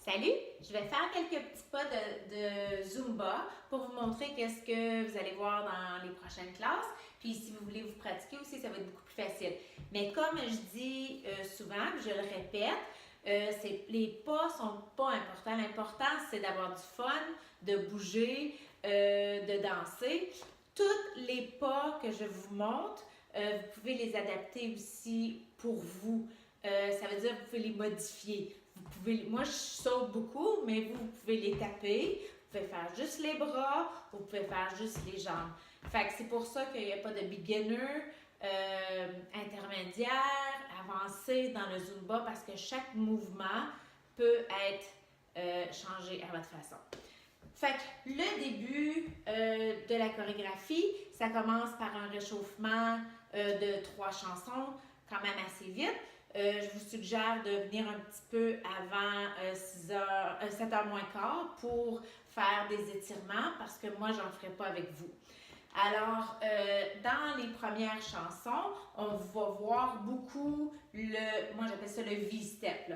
Salut! Je vais faire quelques petits pas de Zumba pour vous montrer qu'est-ce que vous allez voir dans les prochaines classes. Puis si vous voulez vous pratiquer aussi, ça va être beaucoup plus facile. Mais comme je dis souvent, je le répète, les pas sont pas importants. L'important, c'est d'avoir du fun, de bouger, de danser. Tous les pas que je vous montre, vous pouvez les adapter aussi pour vous. Ça veut dire que vous pouvez les modifier. Moi, je saute beaucoup, mais vous pouvez les taper. Vous pouvez faire juste les bras, vous pouvez faire juste les jambes. Fait que c'est pour ça qu'il n'y a pas de beginner, intermédiaire, avancé dans le Zumba parce que chaque mouvement peut être changé à votre façon. Fait que le début de la chorégraphie, ça commence par un réchauffement de 3 chansons, quand même assez vite. Je vous suggère de venir un petit peu avant 7h moins quart pour faire des étirements parce que moi, j'en ferai pas avec vous. Alors, dans les premières chansons, on va voir beaucoup moi j'appelle ça le V-step.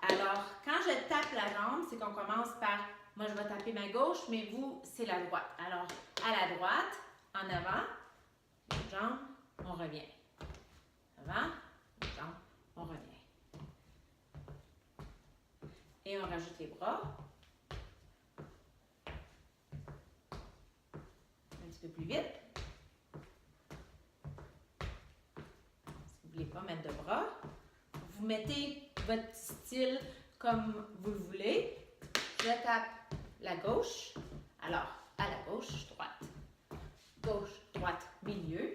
Alors, quand je tape la jambe, c'est qu'on commence par, moi je vais taper ma gauche, mais vous, c'est la droite. Alors, à la droite, en avant, une jambe, on revient. Avant, une jambe, on revient. Et on rajoute les bras. Un petit peu plus vite. Si vous ne voulez pas mettre de bras, vous mettez votre style comme vous le voulez. Je tape la gauche. Alors, à la gauche, droite. Gauche, droite, milieu.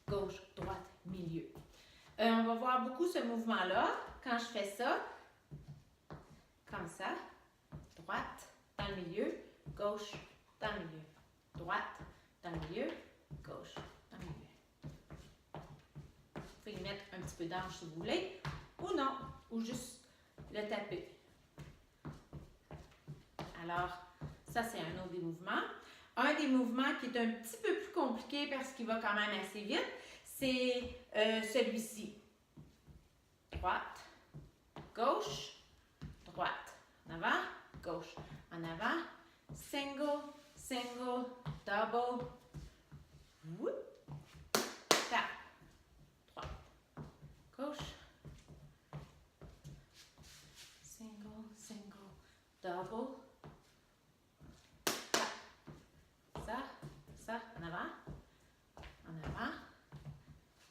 Gauche, droite, milieu. On va voir beaucoup ce mouvement-là. Quand je fais ça, comme ça, droite, dans le milieu, gauche, dans le milieu, droite, dans le milieu, gauche, dans le milieu. Vous pouvez y mettre un petit peu d'ange si vous voulez, ou non, ou juste le taper. Alors, ça c'est un autre des mouvements. Un des mouvements qui est un petit peu plus compliqué parce qu'il va quand même assez vite, c'est celui-ci. Droite, gauche, droite. En avant, gauche. En avant, single, single, double. Whoop. Tap. Droite. Gauche. Single, single, double. Tap. Ça, en avant. En avant.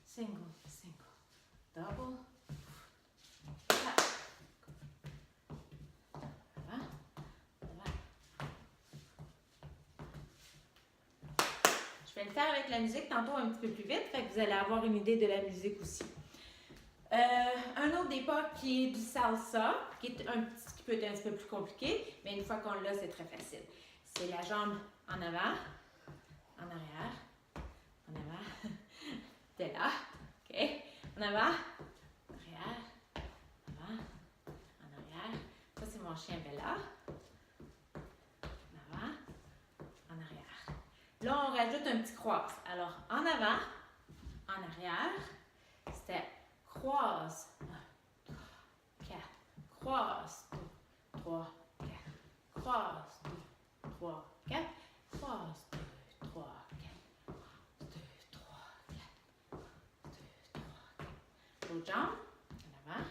Single, single, double. Tap. Je vais le faire avec la musique tantôt un petit peu plus vite, fait que vous allez avoir une idée de la musique aussi. Un autre des pas qui est du salsa, qui peut être un petit peu plus compliqué, mais une fois qu'on l'a, c'est très facile. C'est la jambe en avant, en arrière, en avant, de là, ok, en avant, en arrière, avant, en arrière. Ça, c'est mon chien Bella. En avant, en arrière. Là, on rajoute un petit croise. Alors, en avant, en arrière, c'était croise. 1, 2, 4. Croise. 2, 3, 4. Croise. 2, 3, 4. Croise. 2, 3, 4. 2, 3, 4. 2, 3, 4. L'autre jambe. En avant,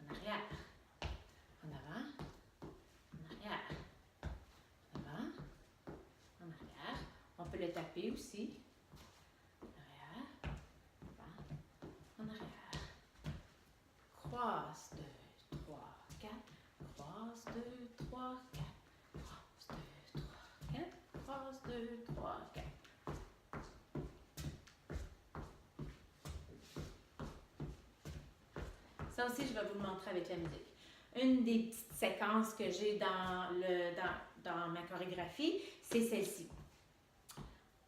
en arrière. En avant, en arrière. En avant, en arrière. On peut le taper aussi. En arrière. Croise, 2, 3, 4. Croise, 2, 3, 4. Croise, 2, 3, 4. Croise, 2, 3, 4. Ça aussi, je vais vous le montrer avec la musique. Une des petites séquences que j'ai dans ma chorégraphie, c'est celle-ci.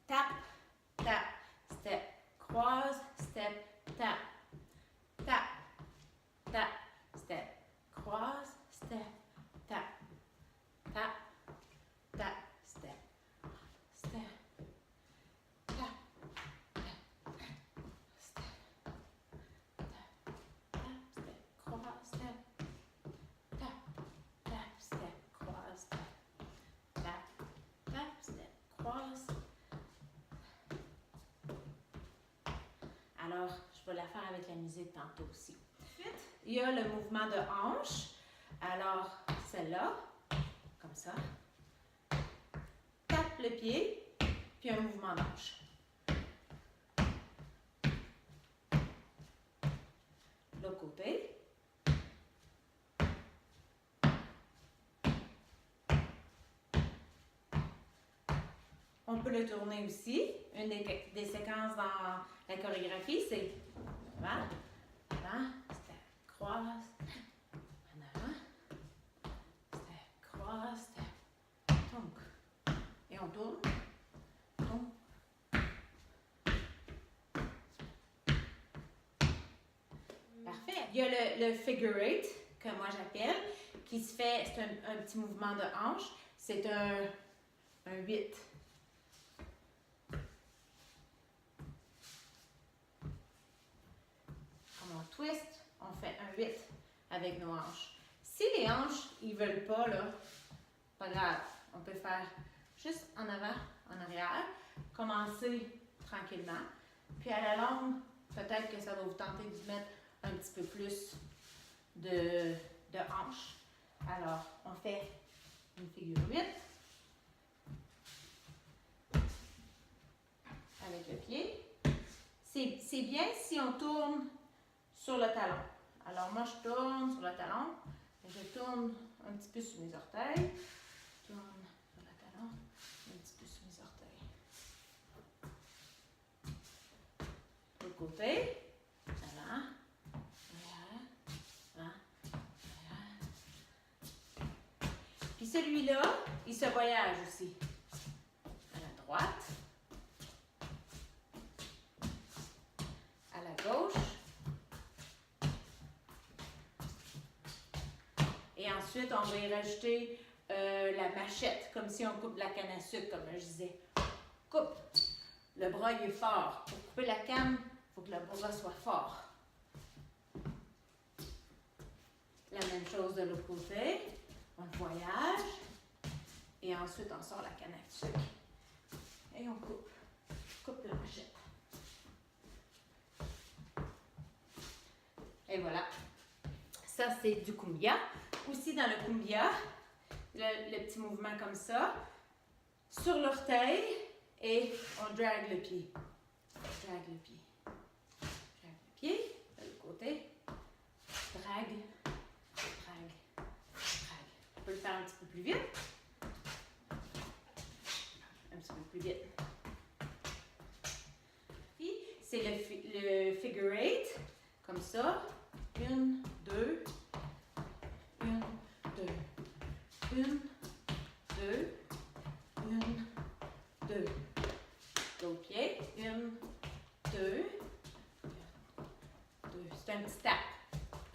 Tap, tap, step, croise, step, tap. Tap, tap, step, croise, step, tap, tap, tap, step, step, tap, tap, step, tap, tap, step, croise, step, tap, tap, Alors, je vais la faire avec la musique tantôt aussi. Ensuite, il y a le mouvement de hanche. Alors, celle-là, comme ça. Tape le pied, puis un mouvement d'hanche. L'autre côté. On peut le tourner aussi. Une des séquences dans la chorégraphie, c'est avant, c'était croise, en avant, c'était croise, c'était tonk. Et on tourne, tonk. Parfait. Il y a le figure eight, que moi j'appelle, qui se fait, c'est un petit mouvement de hanche. C'est un 8. On twist, on fait un 8 avec nos hanches. Si les hanches, ils veulent pas, là, pas grave. On peut faire juste en avant, en arrière. Commencer tranquillement. Puis à la longue, peut-être que ça va vous tenter de mettre un petit peu plus de hanches. Alors, on fait une figure 8 avec le pied. C'est bien si on tourne sur le talon. Alors moi je tourne sur le talon, je tourne un petit peu sur mes orteils, je tourne sur le talon, un petit peu sur mes orteils. L'autre côté, avant, arrière, avant, arrière. Puis celui-là, il se voyage aussi. À la droite, à la gauche. Et ensuite, on va y rajouter la machette, comme si on coupe la canne à sucre, comme je disais. Coupe. Le bras, il est fort. Pour couper la canne, il faut que le bras soit fort. La même chose de l'autre côté. On voyage. Et ensuite, on sort la canne à sucre. Et on coupe. Coupe la machette. Et voilà. Ça, c'est du cumbia. Aussi dans le cumbia, le petit mouvement comme ça, sur l'orteil et on drague le pied. Drague le pied. Drague le pied, de l'autre côté. Drague, drague, drague. On peut le faire un petit peu plus vite. Un petit peu plus vite. Puis, c'est le figure eight, comme ça. 1, 2, 1, 2, 1, 2, 1, 2. L'autre pied, 1, 2, 2. C'est un petit tap.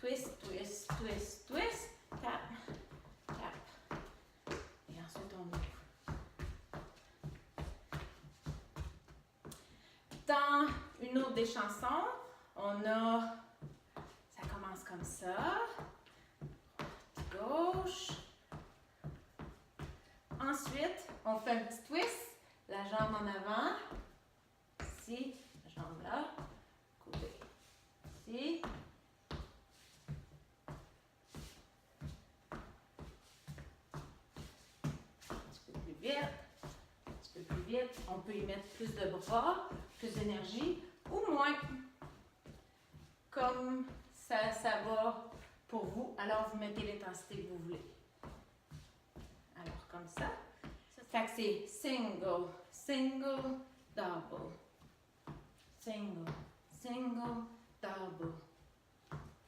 Twist, twist, twist, twist. Tap, tap. Et ensuite, on ouvre. Dans une autre des chansons, on a... Ça commence comme ça. Gauche. Ensuite, on fait un petit twist. La jambe en avant. Ici. La jambe là. Côté. Ici. Un petit peu plus vite. Un petit peu plus vite. On peut y mettre plus de bras, plus d'énergie ou moins. Comme ça va pour vous, alors vous mettez l'intensité que vous voulez. Alors, comme ça. Fait que c'est single, single, double. Single, single, double.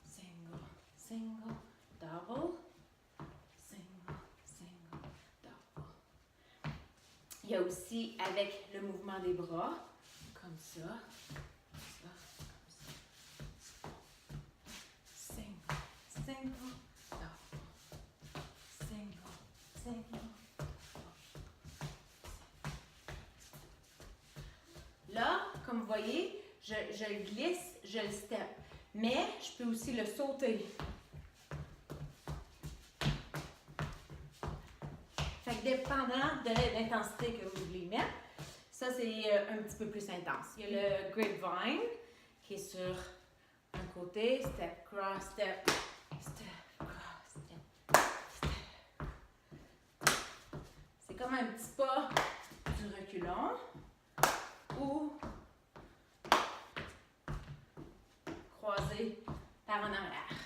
Single, single, double. Single, single, double. Il y a aussi avec le mouvement des bras, comme ça. Single, double, single, single, double. Là, comme vous voyez, je le glisse, je le step. Mais je peux aussi le sauter. Fait que dépendant de l'intensité que vous voulez mettre, ça c'est un petit peu plus intense. Il y a le grapevine qui est sur un côté, step, cross, step, step, cross, step, step. C'est comme un petit pas du reculon ou croisé par en arrière.